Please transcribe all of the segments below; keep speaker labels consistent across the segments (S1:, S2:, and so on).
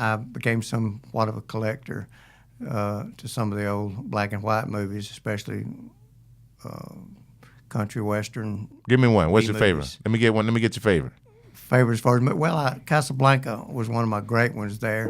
S1: I became somewhat of a collector to some of the old black and white movies, especially country western.
S2: Give me one. What's your
S1: movies.
S2: favorite? Let me get one. Let me get your favorite.
S1: Favorite as far as Casablanca was one of my great ones there.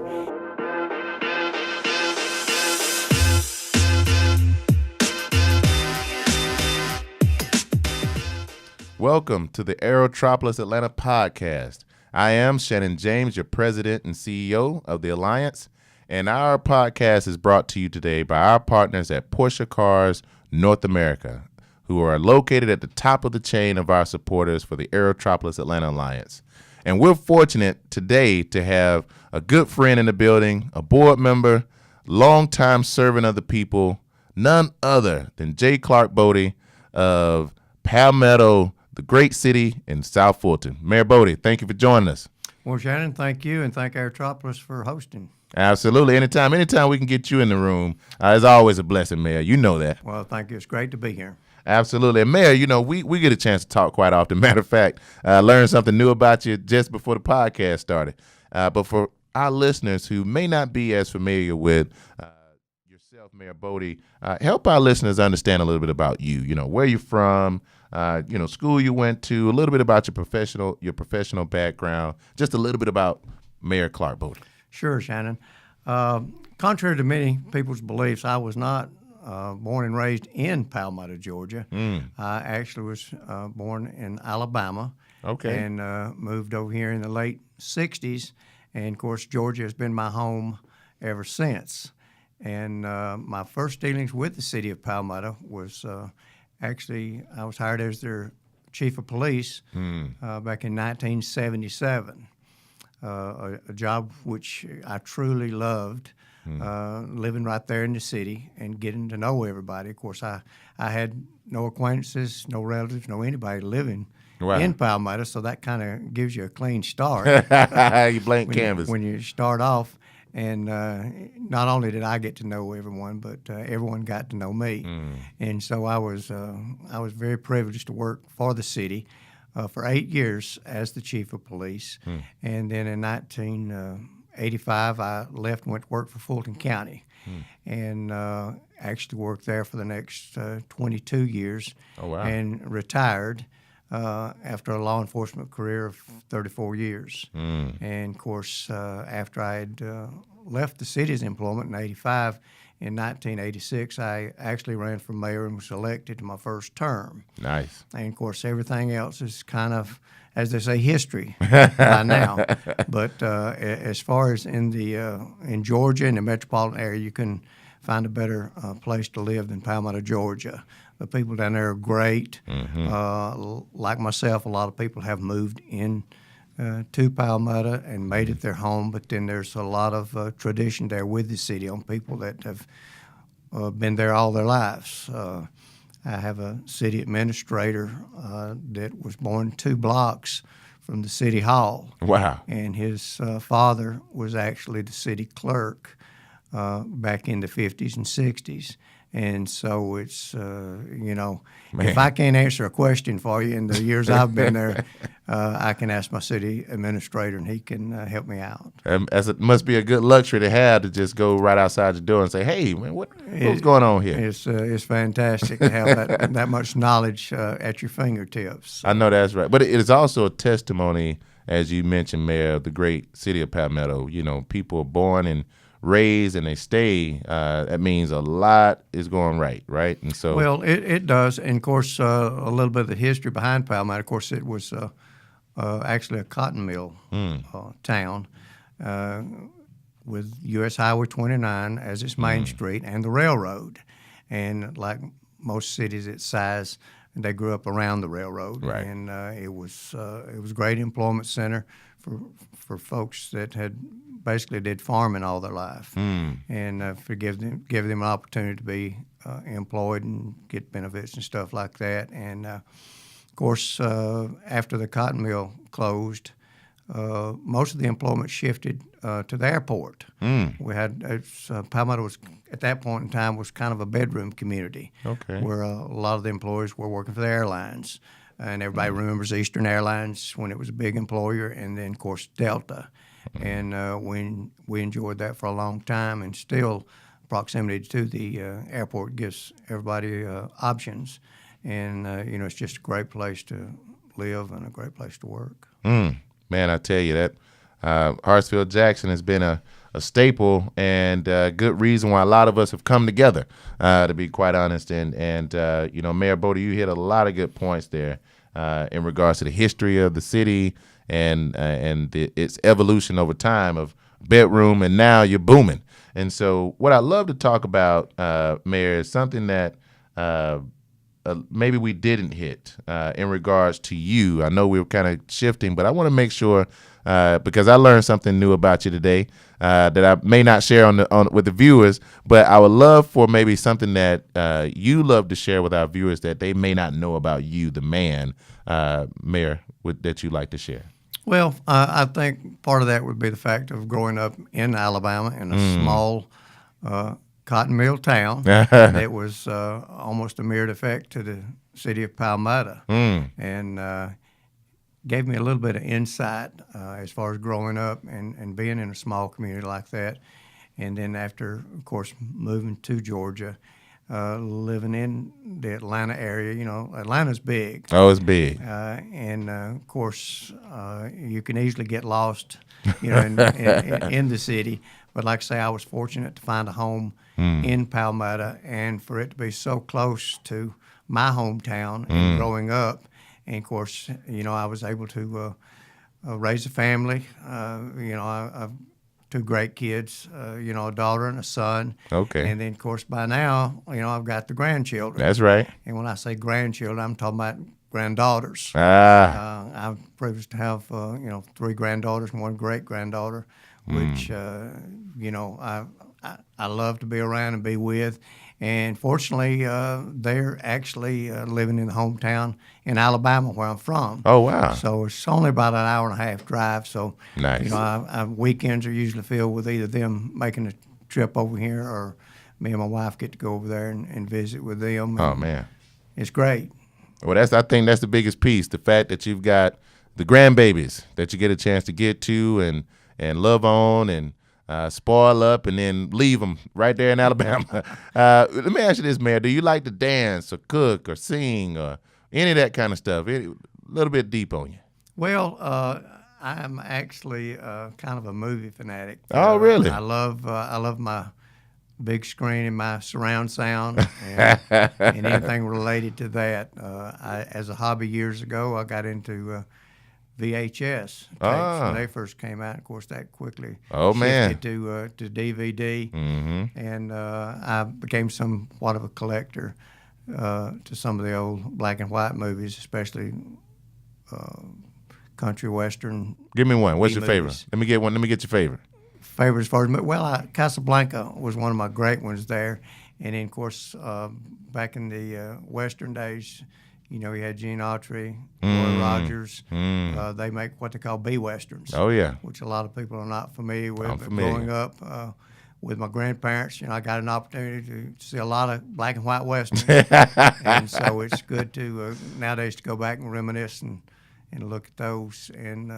S2: Welcome to the Aerotropolis Atlanta Podcast. I am Shannon James, your president and CEO of the Alliance, and our podcast is brought to you today by our partners at Porsche Cars North America, who are located at the top of the chain of our supporters for the Aerotropolis Atlanta Alliance. And we're fortunate today to have a good friend in the building, a board member, longtime servant of the people, none other than J. Clark Boddie of Palmetto, the great city in South Fulton. Mayor Boddie, thank you for joining us.
S1: Well, Shannon, thank you, and thank Aerotropolis for hosting.
S2: Absolutely. Anytime we can get you in the room, it's always a blessing, Mayor. You know that.
S1: Well, thank you. It's great to be here.
S2: Absolutely. And Mayor, we get a chance to talk quite often. Matter of fact, I learned something new about you just before the podcast started. But for our listeners who may not be as familiar with yourself, Mayor Boddie, help our listeners understand a little bit about you. Where you're from, school you went to, a little bit about your professional background, just a little bit about Mayor Clark Boddie.
S1: Sure, Shannon. Contrary to many people's beliefs, I was not born and raised in Palmetto, Georgia. I actually was born in Alabama.
S2: Okay.
S1: And moved over here in the late 60s. And, of course, Georgia has been my home ever since. And my first dealings with the city of Palmetto was actually I was hired as their chief of police back in 1977, a job which I truly loved. Living right there in the city and getting to know everybody. Of course, I had no acquaintances, no relatives, no anybody living in Palmetto, so that kind of gives you a clean start.
S2: You blank canvas.
S1: When you start off, and not only did I get to know everyone, but everyone got to know me. And so I was very privileged to work for the city for 8 years as the chief of police. And then in 1985, I left and went to work for Fulton County, and actually worked there for the next 22 years.
S2: Oh, wow.
S1: And retired after a law enforcement career of 34 years. And, of course, after I had left the city's employment in 85, in 1986, I actually ran for mayor and was elected to my first term.
S2: Nice.
S1: And, of course, everything else is kind of, as they say, history by now. But as far as in Georgia, in the metropolitan area, you can find a better place to live than Palmetto, Georgia. The people down there are great. Like myself, a lot of people have moved in to Palmetto and made it their home, but then there's a lot of tradition there with the city on people that have been there all their lives. I have a city administrator that was born 2 blocks from the city hall.
S2: Wow.
S1: And his father was actually the city clerk back in the 50s and 60s. And so it's, if I can't answer a question for you in the years I've been there, I can ask my city administrator and he can help me out.
S2: It must be a good luxury to have to just go right outside your door and say, hey, man, what's going on here?
S1: It's fantastic to have that much knowledge at your fingertips.
S2: I know that's right. But it is also a testimony, as you mentioned, Mayor, of the great city of Palmetto. People are born and raised and they stay. That means a lot is going right? And so,
S1: well, it does. And of course, a little bit of the history behind Palmetto. Of course, it was actually a cotton mill town with U.S. Highway 29 as its main street and the railroad. And like most cities its size, they grew up around the railroad.
S2: Right.
S1: And it was a great employment center for folks that had basically did farming all their life, and for give them an opportunity to be employed and get benefits and stuff like that. And of course, after the cotton mill closed, most of the employment shifted to the airport. We had Palmetto was at that point in time was kind of a bedroom community, where a lot of the employees were working for the airlines. And everybody remembers Eastern Airlines when it was a big employer, and then, of course, Delta. and we enjoyed that for a long time. And still, proximity to the airport gives everybody options, and it's just a great place to live and a great place to work.
S2: Man, I tell you that Hartsfield-Jackson has been a staple and a good reason why a lot of us have come together, to be quite honest. And Mayor Boddie, you hit a lot of good points there in regards to the history of the city and its evolution over time of bedroom, and now you're booming. And so what I love to talk about, Mayor, is something that maybe we didn't hit in regards to you. I know we were kind of shifting, but I want to make sure, because I learned something new about you today that I may not share with the viewers, but I would love for maybe something that you love to share with our viewers that they may not know about you, the man, Mayor, that you'd like to share.
S1: Well, I think part of that would be the fact of growing up in Alabama in a small cotton mill town that was almost a mirrored effect to the city of Palmetto, and gave me a little bit of insight as far as growing up and being in a small community like that. And then after, of course, moving to Georgia, living in the Atlanta area. Atlanta's big.
S2: Oh, it's big.
S1: And of course, you can easily get lost, in the city. But like I say, I was fortunate to find a home in Palmetto, and for it to be so close to my hometown and growing up. And of course, I was able to raise a family. I've two great kids, a daughter and a son.
S2: Okay.
S1: And then, of course, by now, I've got the grandchildren.
S2: That's right.
S1: And when I say grandchildren, I'm talking about granddaughters. I'm privileged to have, 3 granddaughters and 1 great-granddaughter, which, I love to be around and be with. And fortunately, they're actually living in the hometown in Alabama where I'm from.
S2: Oh, wow.
S1: So it's only about an hour and a half drive. So,
S2: nice.
S1: Weekends are usually filled with either them making a trip over here or me and my wife get to go over there and visit with them.
S2: Oh, man.
S1: It's great.
S2: Well, I think that's the biggest piece, the fact that you've got the grandbabies that you get a chance to get to and love on and spoil up and then leave them right there in Alabama. Let me ask you this, Mayor. Do you like to dance or cook or sing or any of that kind of stuff? A little bit deep on you.
S1: Well, I'm actually kind of a movie fanatic.
S2: Oh, really?
S1: I love my big screen and my surround sound and anything related to that. As a hobby years ago, I got into VHS tapes when they first came out. Of course, that quickly shifted to DVD, and I became somewhat of a collector to some of the old black and white movies, especially country western.
S2: Give me one. What's your
S1: movies.
S2: favorite? Let me get one. Let me get your favorite.
S1: Favorite as far as Casablanca was one of my great ones there, and then of course back in the western days. You had Gene Autry, Roy Rogers. They make what they call B-Westerns.
S2: Oh, yeah.
S1: Which a lot of people are not familiar with.
S2: I'm
S1: But
S2: familiar.
S1: growing up with my grandparents, I got an opportunity to see a lot of black and white Westerns. And so it's good to, nowadays, to go back and reminisce and look at those. And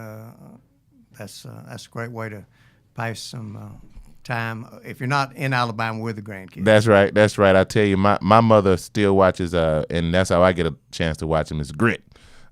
S1: that's a great way to pass some time if you're not in Alabama with the grandkids.
S2: That's right. I tell you, my mother still watches, and that's how I get a chance to watch them, is Grit.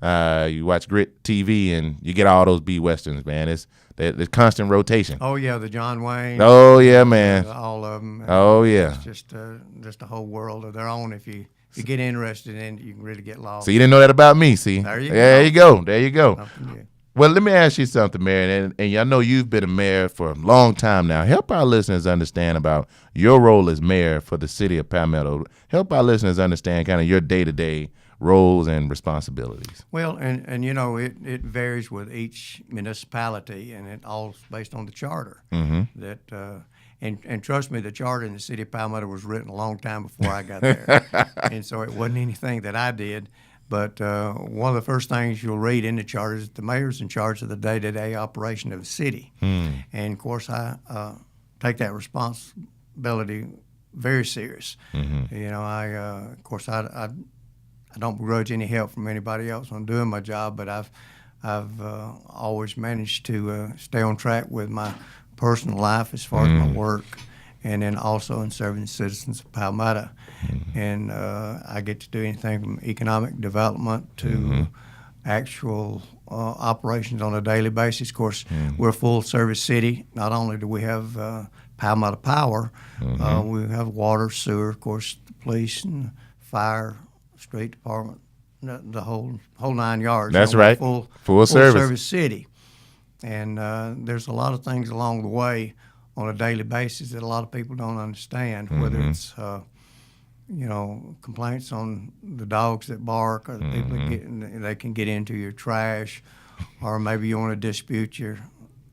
S2: You watch Grit TV, and you get all those B-Westerns, man. It's the constant rotation.
S1: Oh, yeah, the John Wayne.
S2: Oh, yeah, man.
S1: All of them.
S2: Oh, yeah.
S1: It's just a whole world of their own. If you get interested in it, you can really get lost.
S2: So you didn't know that about me, see?
S1: There you
S2: go. There you go.
S1: Nothing new.
S2: Well, let me ask you something, Mayor, and I know you've been a mayor for a long time now. Help our listeners understand about your role as mayor for the city of Palmetto. Help our listeners understand kind of your day-to-day roles and responsibilities.
S1: Well, and it varies with each municipality, and it all's based on the charter. That and trust me, the charter in the city of Palmetto was written a long time before I got there, and so it wasn't anything that I did. But one of the first things you'll read in the charter is the mayor's in charge of the day-to-day operation of the city. And, of course, I take that responsibility very serious. Of course, I don't begrudge any help from anybody else on doing my job, but I've I've always managed to stay on track with my personal life as far as my work, and then also in serving the citizens of Palmetto. And I get to do anything from economic development to actual operations on a daily basis. Of course, we're a full-service city. Not only do we have Palmetto Power, we have water, sewer, of course, the police and fire, street department, the whole 9 yards.
S2: That's
S1: we're a
S2: right. Full service
S1: city. And there's a lot of things along the way on a daily basis that a lot of people don't understand, whether it's complaints on the dogs that bark, or the people that they can get into your trash, or maybe you want to dispute your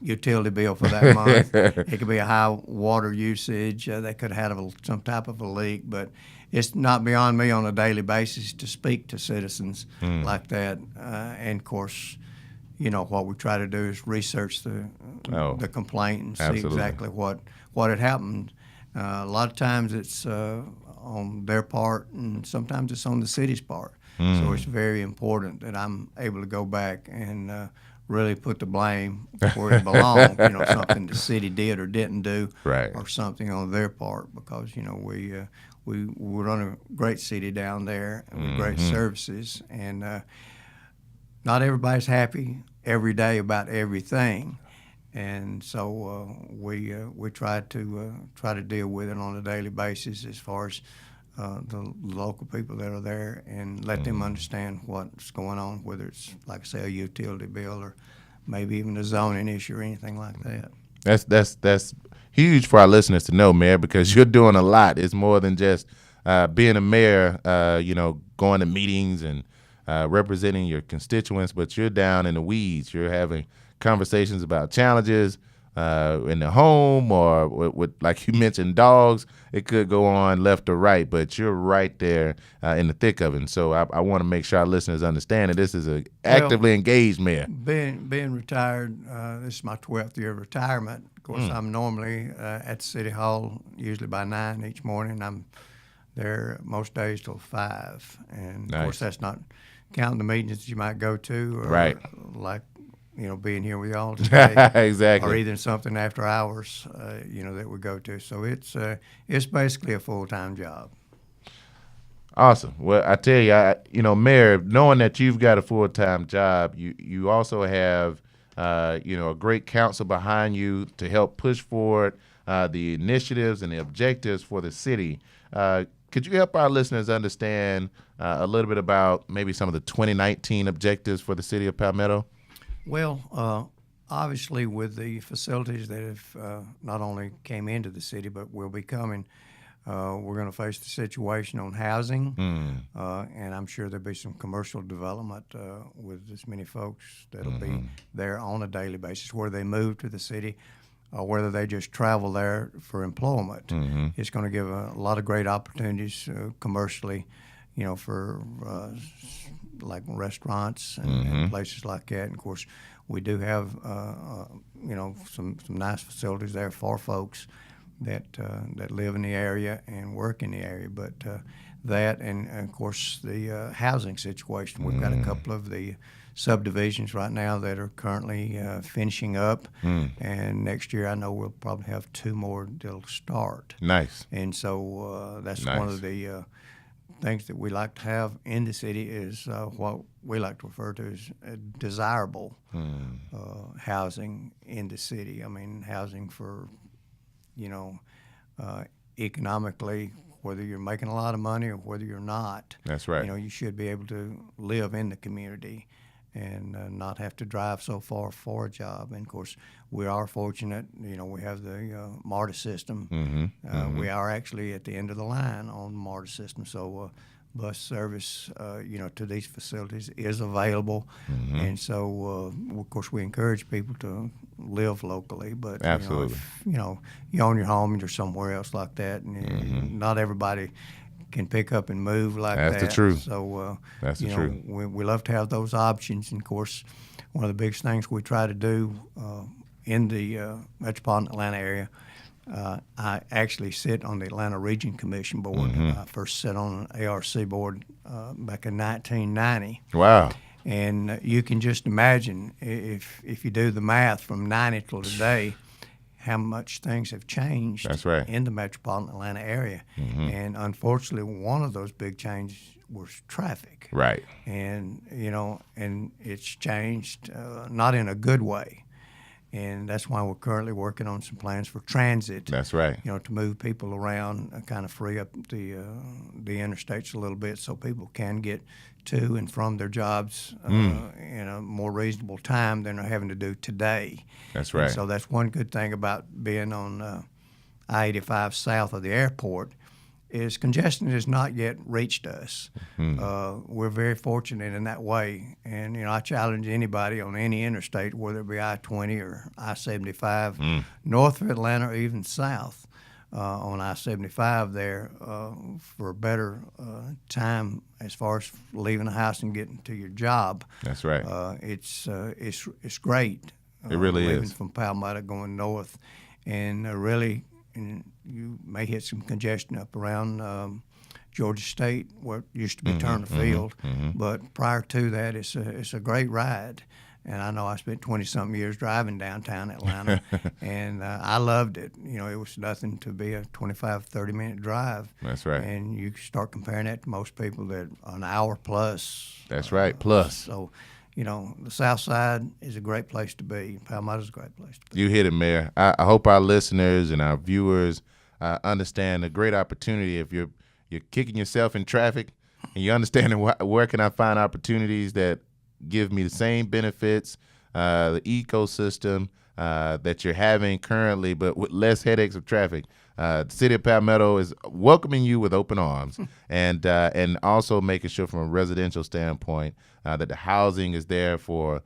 S1: utility bill for that month. It could be a high water usage. They could have had some type of a leak, but it's not beyond me on a daily basis to speak to citizens like that. And of course, what we try to do is research the complaint and see exactly what had happened. A lot of times it's on their part, and sometimes it's on the city's part. So it's very important that I'm able to go back and really put the blame where it belongs. Something the city did or didn't do,
S2: right,
S1: or something on their part, because we run a great city down there with great services, and not everybody's happy every day about everything. And so we try to deal with it on a daily basis as far as the local people that are there, and let them understand what's going on, whether it's, like I say, a utility bill or maybe even a zoning issue or anything like that.
S2: That's huge for our listeners to know, Mayor, because you're doing a lot. It's more than just being a mayor, going to meetings and representing your constituents, but you're down in the weeds. You're having conversations about challenges in the home, or with, like you mentioned, dogs. It could go on left or right, but you're right there in the thick of it. And so I want to make sure our listeners understand that this is an actively engaged mayor.
S1: Being retired, this is my 12th year of retirement. Of course, I'm normally at City Hall, usually by 9 each morning. I'm there most days till 5. And, of course, that's not counting the meetings that you might go to, or
S2: right,
S1: like being here with y'all today.
S2: Exactly.
S1: Or even something after hours, that we go to. So it's basically a full-time job.
S2: Awesome. Well, I tell you, Mayor, knowing that you've got a full-time job, you also have, a great council behind you to help push forward the initiatives and the objectives for the city. Could you help our listeners understand a little bit about maybe some of the 2019 objectives for the city of Palmetto?
S1: Well, obviously, with the facilities that have not only came into the city but will be coming, we're going to face the situation on housing, and I'm sure there'll be some commercial development with as many folks that'll be there on a daily basis, whether they move to the city or whether they just travel there for employment. It's going to give a lot of great opportunities commercially, for like restaurants and places like that. And of course, we do have some nice facilities there for folks that live in the area and work in the area. But that, and of course the housing situation. We've got a couple of the subdivisions right now that are currently finishing up, and next year I know we'll probably have 2 more that'll start.
S2: Nice.
S1: And so that's one of the things that we like to have in the city is what we like to refer to as desirable housing in the city. I mean, housing for, economically, whether you're making a lot of money or whether you're not.
S2: That's right.
S1: You should be able to live in the community and not have to drive so far for a job. And, of course, we are fortunate, we have the MARTA system. We are actually at the end of the line on the MARTA system, so bus service, to these facilities is available. And so, of course, we encourage people to live locally. But,
S2: absolutely,
S1: if, you own your home and you're somewhere else like that, and not everybody can pick up and move like that.
S2: That's the truth.
S1: So,
S2: that's the truth.
S1: We love to have those options. And, of course, one of the biggest things we try to do in the metropolitan Atlanta area, I actually sit on the Atlanta Region Commission board. I first sat on an ARC board back in 1990.
S2: Wow.
S1: And you can just imagine if you do the math from 90 till today, how much things have changed
S2: That's right.
S1: in the metropolitan Atlanta area. And unfortunately, one of those big changes was traffic.
S2: Right.
S1: And, and it's changed not in a good way. And that's why we're currently working on some plans for transit.
S2: That's right.
S1: To move people around, kind of free up the interstates a little bit so people can get to and from their jobs in a more reasonable time than they're having to do today.
S2: That's right.
S1: And so that's one good thing about being on I-85 south of the airport is congestion has not yet reached us. We're very fortunate in that way. And, I challenge anybody on any interstate, whether it be I-20 or I-75, north of Atlanta or even south on I-75 there for a better time as far as leaving the house and getting to your job.
S2: That's right.
S1: It's great.
S2: It really
S1: leaving
S2: is.
S1: from Palmetto going north. And really, and you may hit some congestion up around Georgia State, where it used to be Turner Field. But prior to that, it's a great ride. And I know I spent 20-something years driving downtown Atlanta, and I loved it. It was nothing to be a 25, 30-minute drive.
S2: That's right.
S1: And you start comparing that to most people that an hour plus.
S2: That's right, plus.
S1: So, the South Side is a great place to be. Palmetto's a great place to be.
S2: You hit it, Mayor. I hope our listeners and our viewers understand the great opportunity. If you're kicking yourself in traffic and you're understanding where can I find opportunities that give me the same benefits, the ecosystem that you're having currently, but with less headaches of traffic. The City of Palmetto is welcoming you with open arms, and also making sure from a residential standpoint that the housing is there for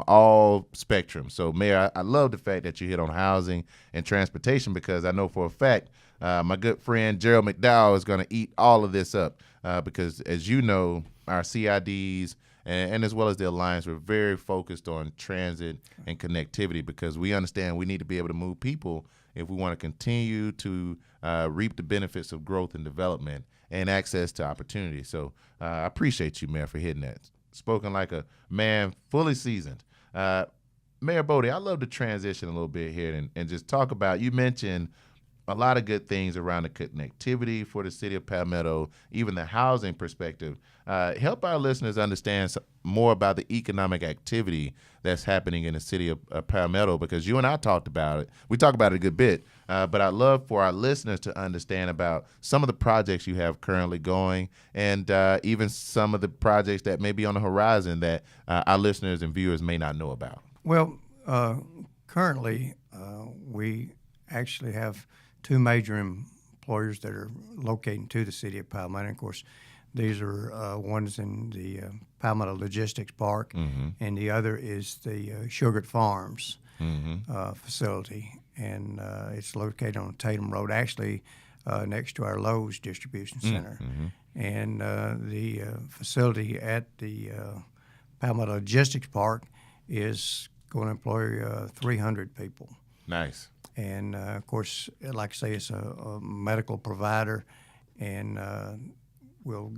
S2: all spectrum. So, Mayor, I love the fact that you hit on housing and transportation, because I know for a fact my good friend Gerald McDowell is going to eat all of this up because, as you know, our CIDs and as well as the Alliance, we're very focused on transit and connectivity, because we understand we need to be able to move people if we want to continue to reap the benefits of growth and development and access to opportunity. So I appreciate you, Mayor, for hitting that. Spoken like a man fully seasoned. Mayor Boddie, I'd love to transition a little bit here and just talk about, you mentioned a lot of good things around the connectivity for the City of Palmetto, even the housing perspective. Help our listeners understand more about the economic activity that's happening in the City of Palmetto, because you and I talked about it. We talk about it a good bit, but I'd love for our listeners to understand about some of the projects you have currently going, and even some of the projects that may be on the horizon that our listeners and viewers may not know about.
S1: Well, currently we actually have two major employers that are locating to the City of Palmetto. And of course, these are one's in the Palmetto Logistics Park, and the other is the Sugar Farms facility. And it's located on Tatum Road, actually next to our Lowe's distribution center. And the facility at the Palmetto Logistics Park is going to employ 300 people.
S2: Nice.
S1: And, of course, like I say, it's a medical provider, and will,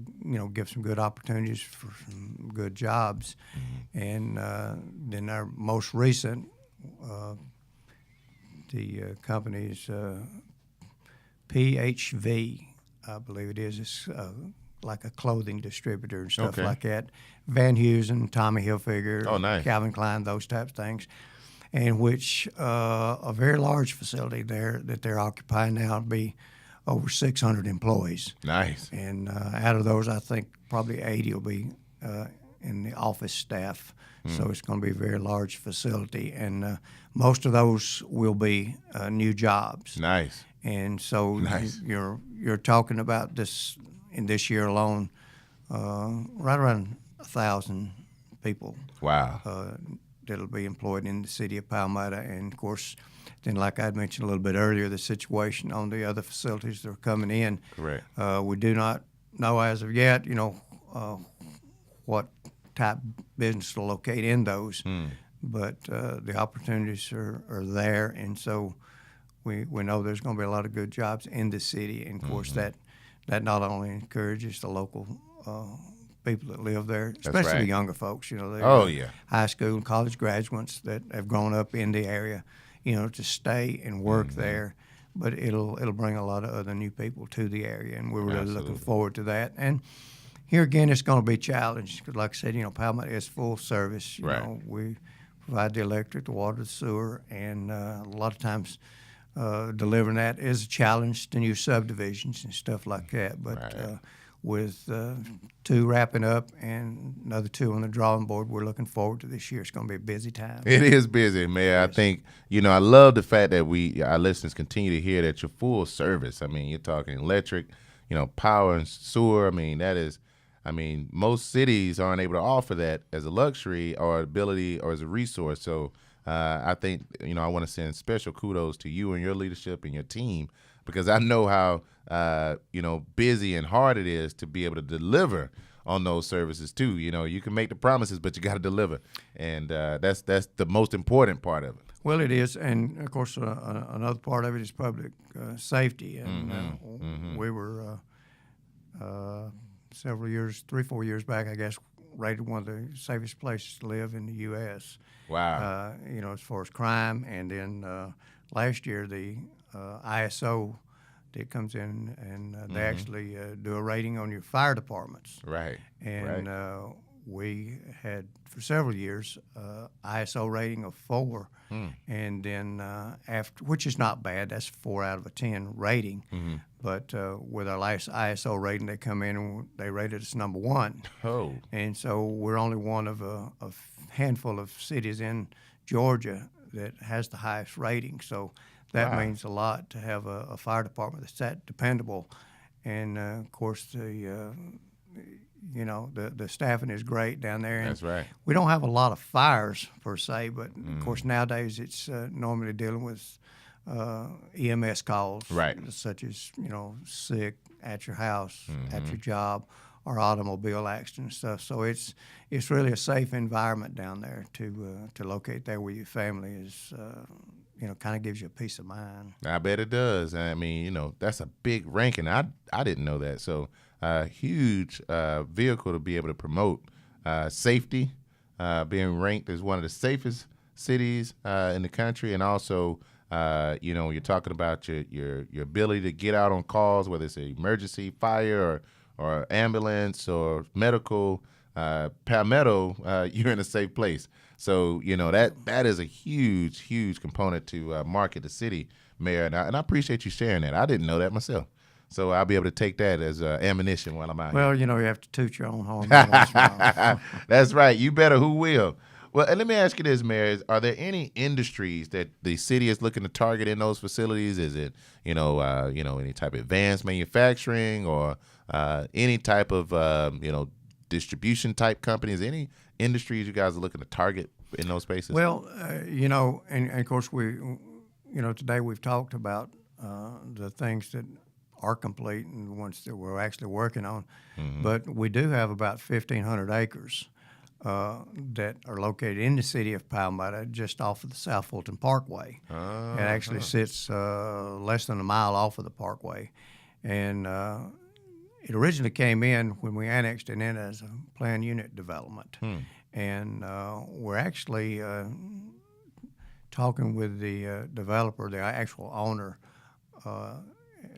S1: give some good opportunities for some good jobs. And then our most recent, the company's PHV, I believe it is. It's like a clothing distributor and stuff like that. Van Heusen, Tommy Hilfiger,
S2: nice.
S1: Calvin Klein, those types of things. In which a very large facility there that they're occupying now will be over 600 employees.
S2: Nice.
S1: And out of those, I think probably 80 will be in the office staff. So it's going to be a very large facility. And most of those will be new jobs.
S2: Nice.
S1: And so
S2: Nice.
S1: you're talking about this, in this year alone, right around 1,000 people.
S2: Wow.
S1: That'll be employed in the City of Palmetto. And, of course, then like I mentioned a little bit earlier, the situation on the other facilities that are coming in.
S2: Correct.
S1: We do not know as of yet, what type of business to locate in those. But the opportunities are there. And so we know there's going to be a lot of good jobs in the city. And, of course, that not only encourages the local people that live there, especially
S2: right.
S1: the younger folks. They're
S2: Oh, yeah.
S1: high school and college graduates that have grown up in the area, to stay and work there. But it'll bring a lot of other new people to the area, and we're really looking forward to that. And here again, it's going to be challenged because, like I said, Palmetto is full service. We provide the electric, the water, the sewer, and a lot of times delivering that is a challenge to new subdivisions and stuff like that. But with 2 wrapping up and another 2 on the drawing board, we're looking forward to this year. It's going to be a busy time.
S2: It is busy, Mayor. Yes. I think, I love the fact that our listeners continue to hear that you're full service. I mean, you're talking electric, power and sewer. I mean, that is, most cities aren't able to offer that as a luxury or ability or as a resource. So I think, I want to send special kudos to you and your leadership and your team, because I know how, busy and hard it is to be able to deliver on those services too. You can make the promises, but you got to deliver. And that's the most important part of it.
S1: Well, it is. And of course, another part of it is public safety. And we were several years, 3-4 years back, I guess, rated one of the safest places to live in the U.S.
S2: Wow.
S1: As far as crime. And then last year, the ISO that comes in and they actually do a rating on your fire departments.
S2: Right.
S1: And we had, for several years, ISO rating of 4. And then after, which is not bad, that's 4 out of a 10 rating. But with our last ISO rating, they come in and they rated us number 1.
S2: Oh.
S1: And so we're only one of a handful of cities in Georgia that has the highest rating. So that means a lot to have a fire department that's that dependable. And of course, the staffing is great down there. And
S2: that's right.
S1: We don't have a lot of fires per se, but of course nowadays it's normally dealing with EMS calls,
S2: right,
S1: such as sick at your house, at your job, or automobile accident and stuff. So it's really a safe environment down there to locate there where your family is. Kind of gives you a peace of mind.
S2: I bet it does. I mean, that's a big ranking. I didn't know that. So huge vehicle to be able to promote safety, being ranked as one of the safest cities in the country, and also you're talking about your ability to get out on calls, whether it's an emergency, fire, or ambulance or medical. Palmetto, you're in a safe place. So, that is a huge component to market the city, Mayor. And I appreciate you sharing that. I didn't know that myself. So I'll be able to take that as ammunition while I'm out
S1: here. Well, you have to toot your own horn.
S2: That's right. You better. Who will? Well, and let me ask you this, Mayor. Are there any industries that the city is looking to target in those facilities? Is it, any type of advanced manufacturing or any type of, distribution type companies? Any industries you guys are looking to target in those spaces?
S1: Well, and of course we, today we've talked about the things that are complete and the ones that we're actually working on. But we do have about 1,500 acres that are located in the city of Palmetto, just off of the South Fulton Parkway. It actually sits less than a mile off of the Parkway. And it originally came in when we annexed it in as a planned unit development. And we're actually talking with the developer, the actual owner.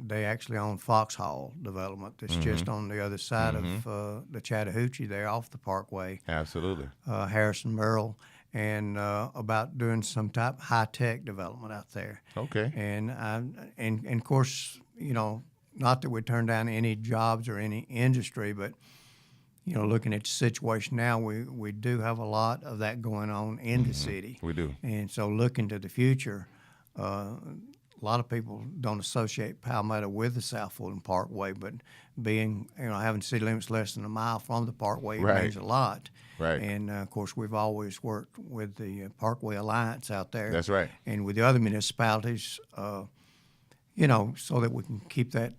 S1: They actually own Foxhall Development that's just on the other side of the Chattahoochee there off the Parkway.
S2: Absolutely.
S1: Harrison Merrill, and about doing some type of high-tech development out there.
S2: Okay.
S1: And of course, not that we turn down any jobs or any industry, but, looking at the situation now, we do have a lot of that going on in the city.
S2: We do.
S1: And so looking to the future, a lot of people don't associate Palmetto with the South Fulton Parkway, but being, having city limits less than a mile from the Parkway means a lot.
S2: Right.
S1: And, of course, we've always worked with the Parkway Alliance out there.
S2: That's right.
S1: And with the other municipalities, so that we can keep that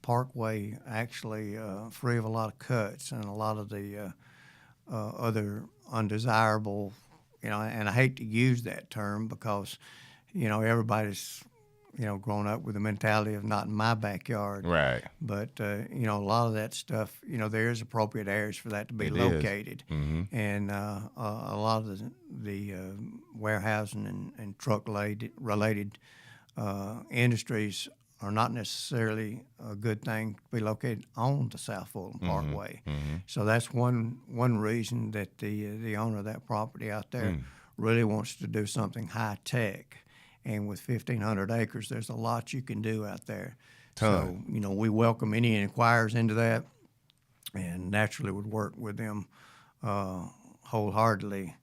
S1: parkway actually free of a lot of cuts and a lot of the other undesirable, and I hate to use that term because, everybody's, grown up with the mentality of not in my backyard.
S2: Right.
S1: But, a lot of that stuff, there is appropriate areas for that to be located.
S2: Mm-hmm.
S1: And a lot of the warehousing and truck-related industries are not necessarily a good thing to be located on the South Fulton Parkway.
S2: Mm-hmm.
S1: So that's one reason that the owner of that property out there really wants to do something high-tech. And with 1,500 acres, there's a lot you can do out there.
S2: Ton.
S1: So, we welcome any inquirers into that and naturally would work with them wholeheartedly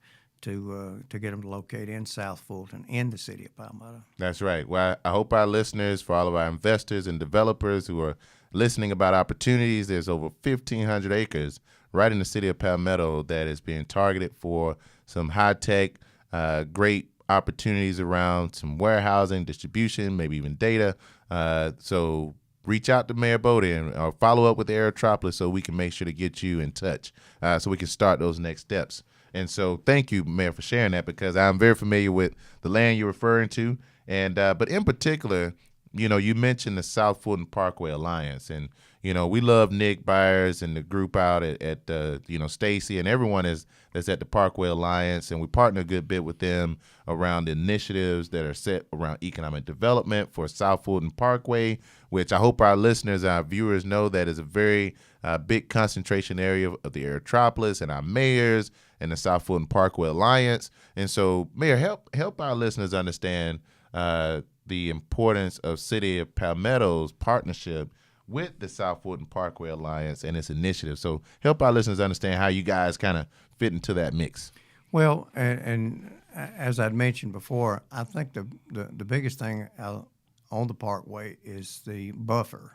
S1: to get them to locate in South Fulton in the city of Palmetto.
S2: That's right. Well, I hope our listeners, for all of our investors and developers who are listening about opportunities, there's over 1,500 acres right in the city of Palmetto that is being targeted for some high-tech, great opportunities around some warehousing, distribution, maybe even data. So reach out to Mayor Boddie or follow up with the Aerotropolis so we can make sure to get you in touch so we can start those next steps. And so thank you, Mayor, for sharing that, because I'm very familiar with the land you're referring to. And but in particular, you mentioned the South Fulton Parkway Alliance. And, we love Nick Byers and the group out at Stacy and everyone that's at the Parkway Alliance. And we partner a good bit with them around the initiatives that are set around economic development for South Fulton Parkway, which I hope our listeners, our viewers know that is a very big concentration area of the Aerotropolis and our mayors and the South Fulton Parkway Alliance. And so, Mayor, help our listeners understand the importance of City of Palmetto's partnership with the South Fulton Parkway Alliance and its initiative. So help our listeners understand how you guys kind of fit into that mix.
S1: Well, and as I'd mentioned before, I think the biggest thing on the Parkway is the buffer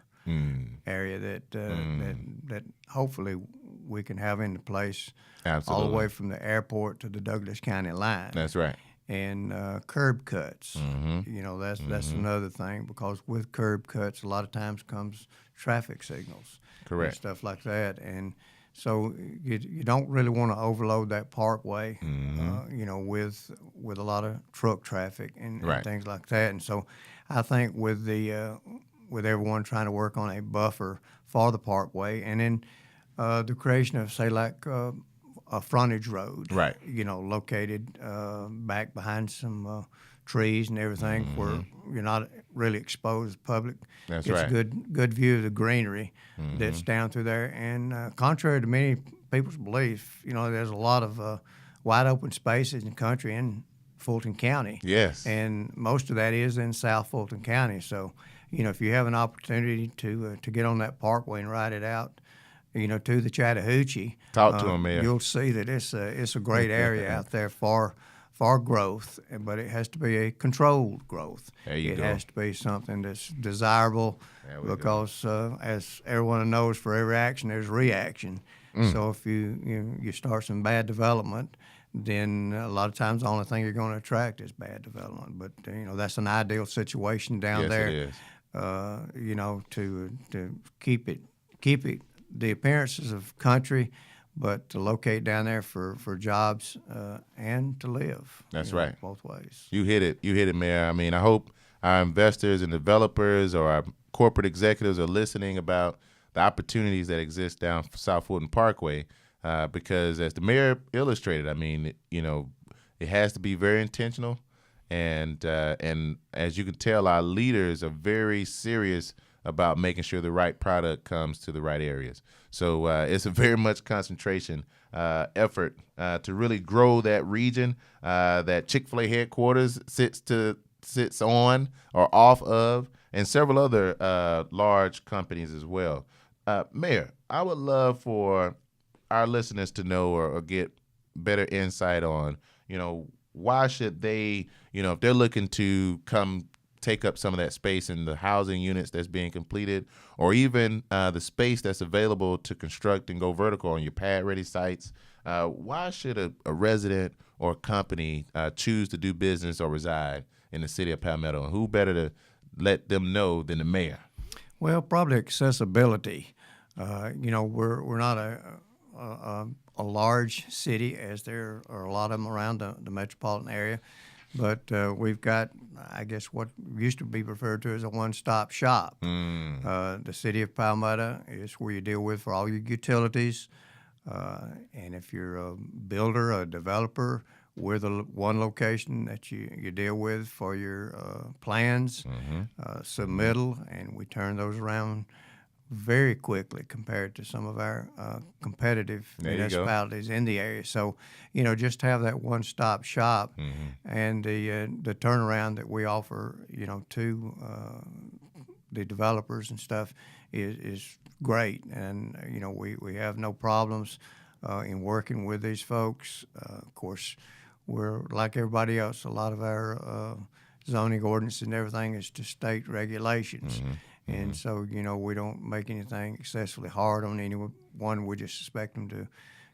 S1: area that hopefully we can have into place.
S2: Absolutely.
S1: All the way from the airport to the Douglas County line.
S2: That's right.
S1: And curb cuts. That's another thing, because with curb cuts, a lot of times comes traffic signals.
S2: Correct.
S1: And stuff like that. And so you don't really want to overload that parkway, with a lot of truck traffic and things like that. And so I think with everyone trying to work on a buffer for the parkway, and then the creation of, say, like a frontage road,
S2: right?
S1: Located back behind some trees and everything, where you're not really exposed to the public.
S2: That's
S1: It's
S2: right.
S1: a good view of the greenery that's down through there. And contrary to many people's belief, there's a lot of wide open spaces in the country in Fulton County.
S2: Yes.
S1: And most of that is in South Fulton County. So, if you have an opportunity to get on that parkway and ride it out, to the Chattahoochee.
S2: Talk to him, Mayor.
S1: You'll see that it's a great area out there for growth, but it has to be a controlled growth.
S2: There you go.
S1: It has to be something that's desirable, because as everyone knows, for every action there's reaction. So if you start some bad development, then a lot of times the only thing you're going to attract is bad development. But that's an ideal situation down there.
S2: It is.
S1: To keep it the appearances of country, but to locate down there for jobs and to live.
S2: That's right.
S1: Both ways.
S2: You hit it, Mayor. I mean, I hope our investors and developers or our corporate executives are listening about the opportunities that exist down South Fulton Parkway, because as the mayor illustrated, I mean, it has to be very intentional, and as you can tell, our leaders are very serious about making sure the right product comes to the right areas. So it's a very much concentration effort to really grow that region that Chick-fil-A headquarters sits on or off of, and several other large companies as well. Mayor, I would love for our listeners to know or get better insight on, why should they, if they're looking to come take up some of that space in the housing units that's being completed, or even the space that's available to construct and go vertical on your pad-ready sites, why should a resident or a company choose to do business or reside in the city of Palmetto? And who better to let them know than the mayor?
S1: Well, probably accessibility. We're not a large city, as there are a lot of them around the metropolitan area. but we've got, I guess, what used to be referred to as a one-stop shop. The City of Palmetto is where you deal with for all your utilities, and if you're a builder, a developer, we're the one location that you deal with for your plans, submittal, and we turn those around very quickly compared to some of our competitive municipalities in the area. So, just have that one-stop shop and the turnaround that we offer, to the developers and stuff is great. And, we have no problems in working with these folks. Of course, we're like everybody else. A lot of our zoning ordinance and everything is to state regulations. And so, we don't make anything excessively hard on anyone. We just expect them to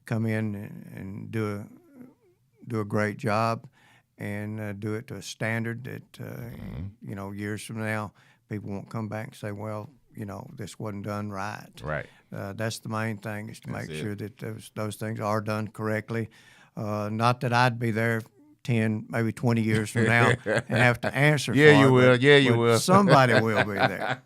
S1: come in and do a great job and do it to a standard that, years from now, people won't come back and say, well, this wasn't done right.
S2: Right.
S1: That's the main thing, is to make sure that those things are done correctly. Not that I'd be there 10, maybe 20 years from now and have to answer for it.
S2: You will.
S1: Somebody will be there.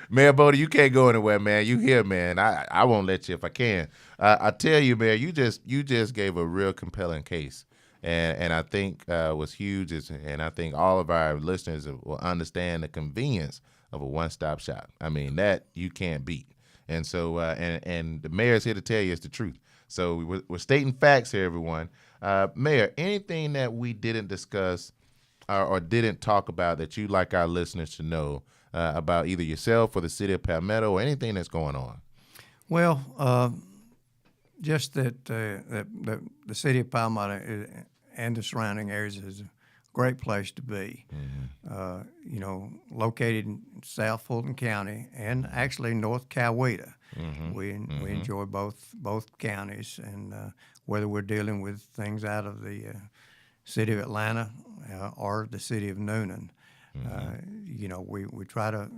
S2: Mayor Boddie, you can't go anywhere, man. You here, man. I won't let you if I can. I tell you, Mayor, you just gave a real compelling case. And I think what's huge is, and I think all of our listeners will understand the convenience of a one-stop shop. I mean, that you can't beat. And so, and the mayor's here to tell you it's the truth. So we're stating facts here, everyone. Mayor, anything that we didn't discuss or didn't talk about that you'd like our listeners to know about either yourself or the City of Palmetto or anything that's going on?
S1: Well, just that the City of Palmetto and the surrounding areas is a great place to be. Located in South Fulton County and actually North Coweta. We enjoy both counties, and whether we're dealing with things out of the City of Atlanta or the City of Noonan, we try to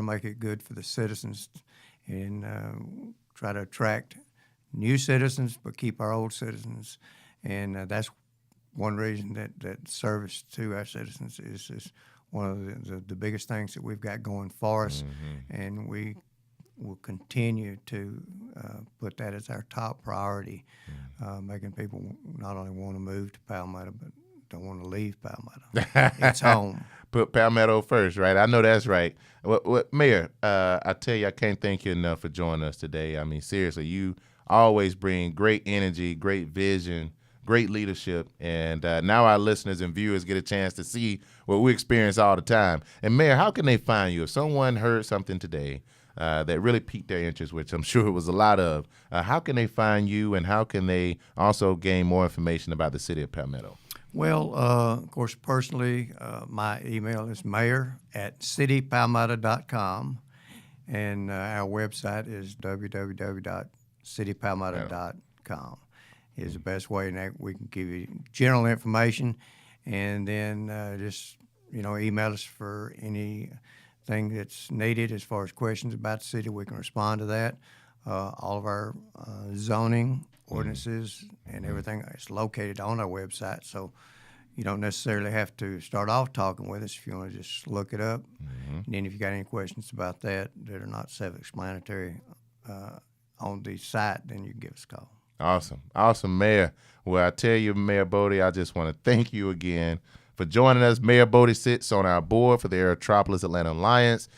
S1: make it good for the citizens and try to attract new citizens, but keep our old citizens, and that's one reason that service to our citizens is one of the biggest things that we've got going for us, and we will continue to put that as our top priority, making people not only want to move to Palmetto, but don't want to leave Palmetto. It's home.
S2: Put Palmetto first, right? I know that's right. Mayor, I tell you, I can't thank you enough for joining us today. I mean, seriously, you always bring great energy, great vision, great leadership, and now our listeners and viewers get a chance to see what we experience all the time. And Mayor, how can they find you? If someone heard something today that really piqued their interest, which I'm sure it was a lot of, how can they find you, and how can they also gain more information about the City of Palmetto?
S1: Well, of course, personally, my email is mayor@citypalmetto.com, and our website is www.citypalmetto.com is the best way, and we can give you general information, and then just email us for anything that's needed as far as questions about the city. We can respond to that. All of our zoning ordinances and everything is located on our website, so you don't necessarily have to start off talking with us if you want to just look it up. And then if you got any questions about that are not self-explanatory on the site, then you can give us a call. Awesome, Mayor.
S2: Well, I tell you, Mayor Boddie, I just want to thank you again for joining us. Mayor Boddie sits on our board for the Aerotropolis Atlanta Alliance.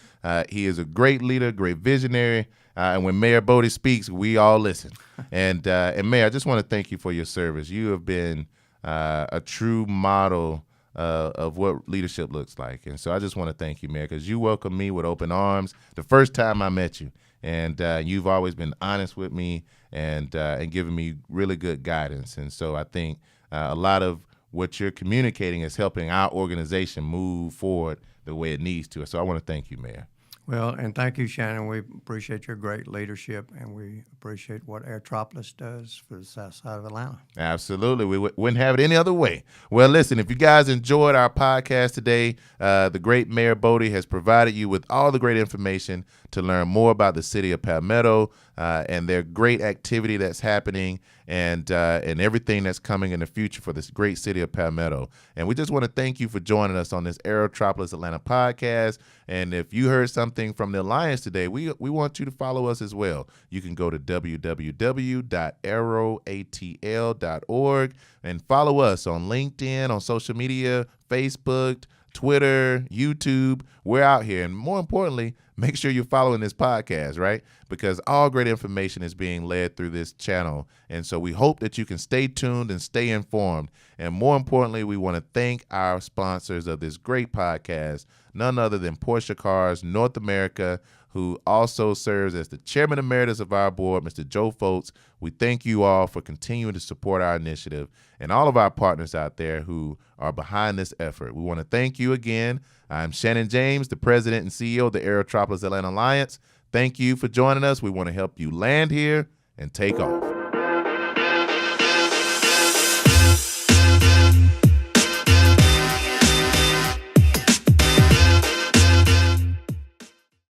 S2: He is a great leader, great visionary, and when Mayor Boddie speaks, we all listen. And Mayor, I just want to thank you for your service. You have been a true model of what leadership looks like. And so I just want to thank you, Mayor, because you welcomed me with open arms the first time I met you. And you've always been honest with me and giving me really good guidance. And so I think a lot of what you're communicating is helping our organization move forward the way it needs to. So I want to thank you, Mayor.
S1: Well, and thank you, Shannon. We appreciate your great leadership, and we appreciate what Aerotropolis does for the south side of Atlanta.
S2: Absolutely. We wouldn't have it any other way. Well, listen, if you guys enjoyed our podcast today, the great Mayor Boddie has provided you with all the great information to learn more about the City of Palmetto, and their great activity that's happening and everything that's coming in the future for this great city of Palmetto. And we just want to thank you for joining us on this Aerotropolis Atlanta podcast. And if you heard something from the Alliance today, we want you to follow us as well. You can go to www.aeroatl.org and follow us on LinkedIn, on social media, Facebook, Twitter, YouTube. We're out here. And more importantly, make sure you're following this podcast, right? Because all great information is being led through this channel. And so we hope that you can stay tuned and stay informed. And more importantly, we want to thank our sponsors of this great podcast, none other than Porsche Cars North America, who also serves as the chairman emeritus of our board, Mr. Joe Foltz. We thank you all for continuing to support our initiative and all of our partners out there who are behind this effort. We want to thank you again. I'm Shannon James, the president and CEO of the Aerotropolis Atlanta Alliance. Thank you for joining us. We want to help you land here and take off.